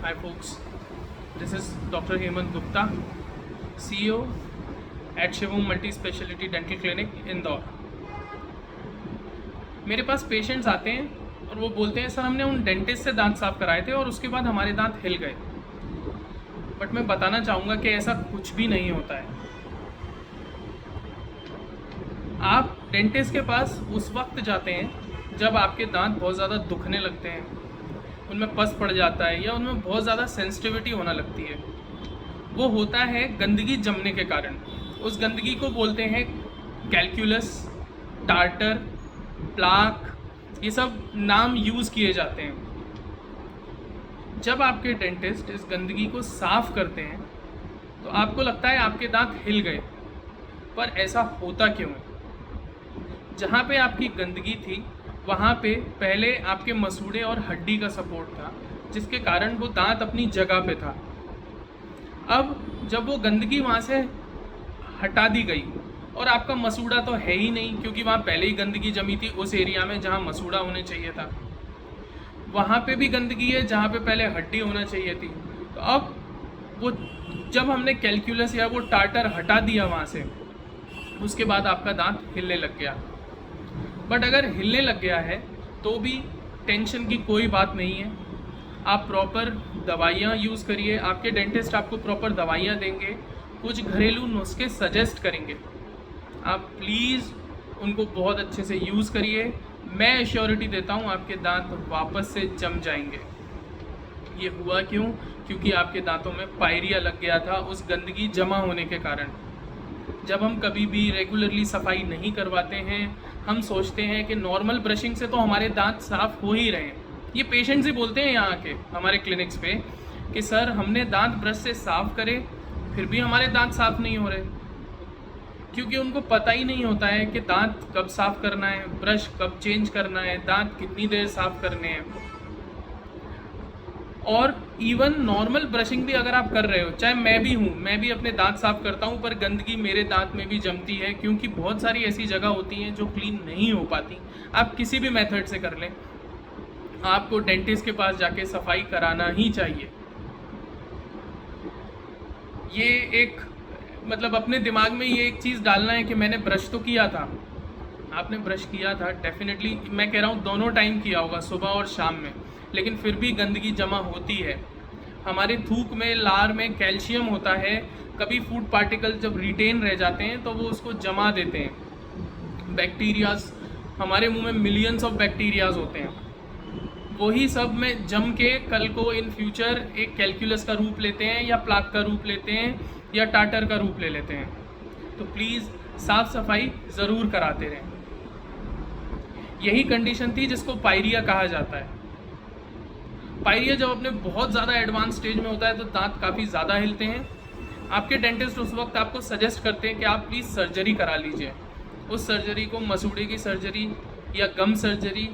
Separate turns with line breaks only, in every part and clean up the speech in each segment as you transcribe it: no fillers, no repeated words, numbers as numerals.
Hi folks, this is Dr. Hemant Gupta, CEO at Shivam Multi Speciality Dental Clinic, Indore. मेरे पास patients आते हैं और वो बोलते हैं सर हमने उन डेंटिस्ट से दांत साफ कराए थे और उसके बाद हमारे दांत हिल गए। बट मैं बताना चाहूँगा कि ऐसा कुछ भी नहीं होता है। आप डेंटिस्ट के पास उस वक्त जाते हैं जब आपके दांत बहुत ज़्यादा दुखने लगते हैं, उनमें पस पड़ जाता है या उनमें बहुत ज़्यादा सेंसिटिविटी होना लगती है। वो होता है गंदगी जमने के कारण। उस गंदगी को बोलते हैं कैलकुलस, टार्टर, प्लाक, ये सब नाम यूज़ किए जाते हैं। जब आपके डेंटिस्ट इस गंदगी को साफ़ करते हैं तो आपको लगता है आपके दांत हिल गए, पर ऐसा होता क्यों है? जहाँ पे आपकी गंदगी थी वहाँ पे पहले आपके मसूड़े और हड्डी का सपोर्ट था, जिसके कारण वो दांत अपनी जगह पे था। अब जब वो गंदगी वहाँ से हटा दी गई और आपका मसूड़ा तो है ही नहीं, क्योंकि वहाँ पहले ही गंदगी जमी थी उस एरिया में जहाँ मसूड़ा होने चाहिए था। वहाँ पे भी गंदगी है जहाँ पे पहले हड्डी होना चाहिए थी। तो अब वो जब हमने कैलकुलस या वो टार्टर हटा दिया वहाँ से, उसके बाद आपका दांत हिलने लग गया। बट अगर हिलने लग गया है तो भी टेंशन की कोई बात नहीं है। आप प्रॉपर दवाइयाँ यूज़ करिए, आपके डेंटिस्ट आपको प्रॉपर दवाइयाँ देंगे, कुछ घरेलू नुस्खे सजेस्ट करेंगे। आप प्लीज़ उनको बहुत अच्छे से यूज़ करिए। मैं एश्योरिटी देता हूँ आपके दांत वापस से जम जाएंगे। ये हुआ क्यों? क्योंकि आपके दांतों में पायरिया लग गया था उस गंदगी जमा होने के कारण। जब हम कभी भी रेगुलरली सफाई नहीं करवाते हैं, हम सोचते हैं कि नॉर्मल ब्रशिंग से तो हमारे दांत साफ़ हो ही रहे हैं। ये पेशेंट्स ही बोलते हैं यहाँ के हमारे क्लिनिक्स पे कि सर हमने दांत ब्रश से साफ़ करे फिर भी हमारे दांत साफ़ नहीं हो रहे, क्योंकि उनको पता ही नहीं होता है कि दांत कब साफ़ करना है, ब्रश कब चेंज करना है, दांत कितनी देर साफ़ करने हैं। और इवन नॉर्मल ब्रशिंग भी अगर आप कर रहे हो, चाहे मैं भी हूँ, मैं भी अपने दांत साफ़ करता हूँ, पर गंदगी मेरे दांत में भी जमती है, क्योंकि बहुत सारी ऐसी जगह होती हैं जो क्लीन नहीं हो पाती। आप किसी भी मेथड से कर लें, आपको डेंटिस्ट के पास जाके सफाई कराना ही चाहिए। ये एक मतलब अपने दिमाग में ये एक चीज़ डालना है कि मैंने ब्रश तो किया था। आपने ब्रश किया था, डेफिनेटली मैं कह रहा हूँ दोनों टाइम किया होगा, सुबह और शाम में, लेकिन फिर भी गंदगी जमा होती है। हमारे थूक में, लार में कैल्शियम होता है। कभी फूड पार्टिकल जब रिटेन रह जाते हैं तो वो उसको जमा देते हैं। बैक्टीरियाज, हमारे मुंह में मिलियंस ऑफ बैक्टीरियाज होते हैं, वही सब में जम के कल को इन फ्यूचर एक कैलकुलस का रूप लेते हैं या प्लाक का रूप लेते हैं या टार्टर का रूप ले लेते हैं। तो प्लीज़ साफ़ सफाई ज़रूर कराते रहें। यही कंडीशन थी जिसको पायरिया कहा जाता है। पायरिया जब अपने बहुत ज़्यादा एडवांस स्टेज में होता है तो दांत काफ़ी ज़्यादा हिलते हैं। आपके डेंटिस्ट उस वक्त आपको सजेस्ट करते हैं कि आप प्लीज़ सर्जरी करा लीजिए। उस सर्जरी को मसूड़े की सर्जरी या गम सर्जरी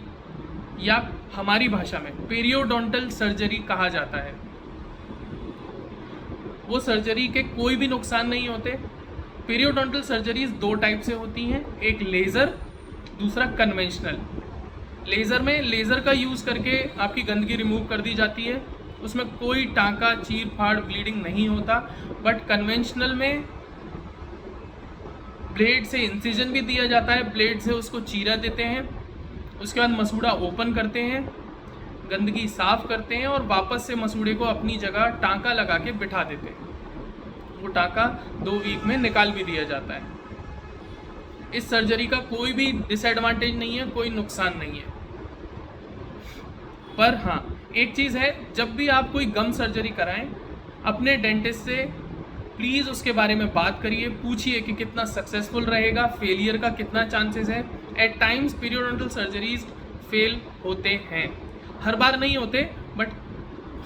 या हमारी भाषा में पेरियोडोंटल सर्जरी कहा जाता है। वो सर्जरी के कोई भी नुकसान नहीं होते। पेरियोडोंटल सर्जरीज दो टाइप से होती हैं, एक लेज़र, दूसरा कन्वेंशनल। लेज़र में लेज़र का यूज़ करके आपकी गंदगी रिमूव कर दी जाती है, उसमें कोई टाँका, चीर फाड़, ब्लीडिंग नहीं होता। बट कन्वेंशनल में ब्लेड से इंसिजन भी दिया जाता है, ब्लेड से उसको चीरा देते हैं, उसके बाद मसूड़ा ओपन करते हैं, गंदगी साफ़ करते हैं और वापस से मसूड़े को अपनी जगह टाँका लगा के बिठा देते हैं। वो टाँका 2 वीक में निकाल भी दिया जाता है। इस सर्जरी का कोई भी डिसएडवांटेज नहीं है, कोई नुकसान नहीं है। पर हाँ, एक चीज़ है, जब भी आप कोई गम सर्जरी कराएं, अपने डेंटिस्ट से प्लीज़ उसके बारे में बात करिए, पूछिए कि कितना सक्सेसफुल रहेगा, फेलियर का कितना चांसेस है। At times periodontal surgeries fail होते हैं, हर बार नहीं होते बट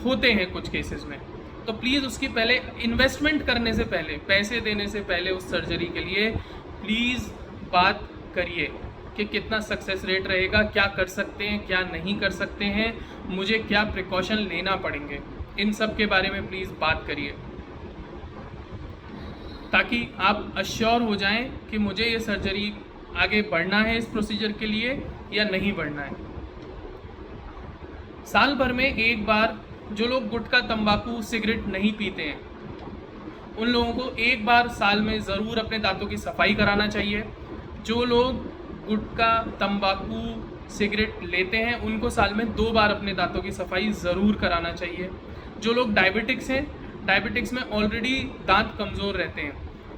होते हैं कुछ केसेस में। तो प्लीज़ उसकी पहले इन्वेस्टमेंट करने से पहले, पैसे देने से पहले उस सर्जरी के लिए प्लीज़ बात करिए कि कितना सक्सेस रेट रहेगा, क्या कर सकते हैं, क्या नहीं कर सकते हैं, मुझे क्या प्रिकॉशन लेना पड़ेंगे। इन सब के बारे में प्लीज़ बात करिए, ताकि आप अश्योर हो जाएं कि मुझे ये सर्जरी आगे बढ़ना है इस प्रोसीजर के लिए या नहीं बढ़ना है। साल भर में एक बार जो लोग गुटखा, तंबाकू, सिगरेट नहीं पीते हैं, उन लोगों को एक बार साल में ज़रूर अपने दांतों की सफाई कराना चाहिए। जो लोग गुटखा, तंबाकू, सिगरेट लेते हैं, उनको साल में 2 बार अपने दांतों की सफाई ज़रूर कराना चाहिए। जो लोग डायबिटिक्स हैं, डायबिटिक्स में ऑलरेडी दांत कमज़ोर रहते हैं,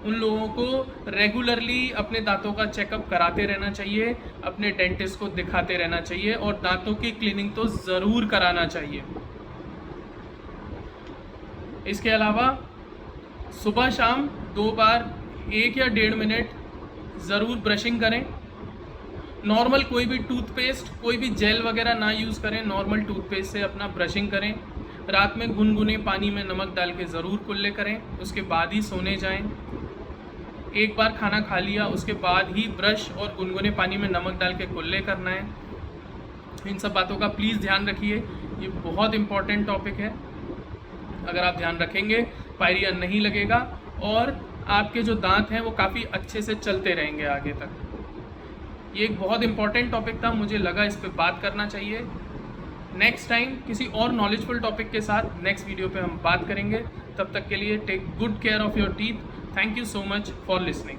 उन लोगों को रेगुलरली अपने दांतों का चेकअप कराते रहना चाहिए, अपने डेंटिस्ट को दिखाते रहना चाहिए और दांतों की क्लीनिंग तो ज़रूर कराना चाहिए। इसके अलावा सुबह शाम 2 बार 1 या 1.5 मिनट ज़रूर ब्रशिंग करें। नॉर्मल कोई भी टूथपेस्ट, कोई भी जेल वगैरह ना यूज़ करें, नॉर्मल टूथपेस्ट से अपना ब्रशिंग करें। रात में गुनगुने पानी में नमक डाल के ज़रूर कुल्ले करें, उसके बाद ही सोने जाएं। एक बार खाना खा लिया उसके बाद ही ब्रश और गुनगुने पानी में नमक डाल के कुल्ले करना है। इन सब बातों का प्लीज़ ध्यान रखिए, ये बहुत इम्पॉर्टेंट टॉपिक है। अगर आप ध्यान रखेंगे पायरिया नहीं लगेगा और आपके जो दांत हैं वो काफ़ी अच्छे से चलते रहेंगे आगे तक। ये एक बहुत इम्पॉर्टेंट टॉपिक था, मुझे लगा इस पे बात करना चाहिए। नेक्स्ट टाइम किसी और नॉलेजफुल टॉपिक के साथ नेक्स्ट वीडियो पे हम बात करेंगे। तब तक के लिए take good care of your teeth. Thank you so much for listening.